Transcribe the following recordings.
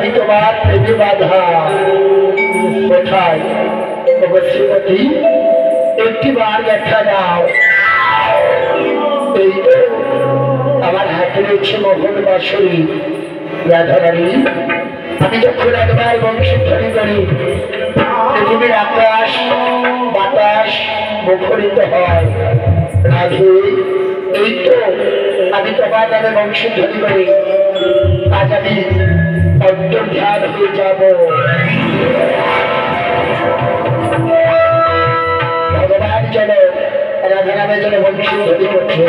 আমি তোমার প্রেমে বাধা কোথায় শ্রীমতী একটি বার দেখা দাও। এই তো আমার হাতে রয়েছে মোহন বাঁশরী রাধারানী। আমি যখন একবার বংশীধ্বনি করি পৃথিবীর আকাশ বাতাস মুখরিত হয়। রাধে এই তো আমি তোমার নামে বংশীধ্বনি করি। আজ আমি অন্তর্ধান হয়ে যাব। ভগবান যেন রাধা নামে যেন বংশীধ্বনি করছে।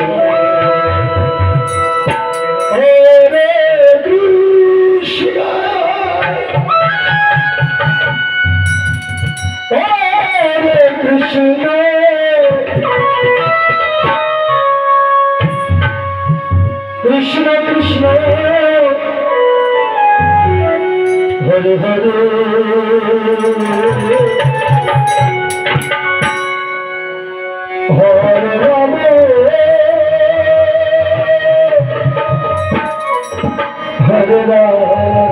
Krishna Krishna Krishna Hare Hare Hare Rama Hare Rama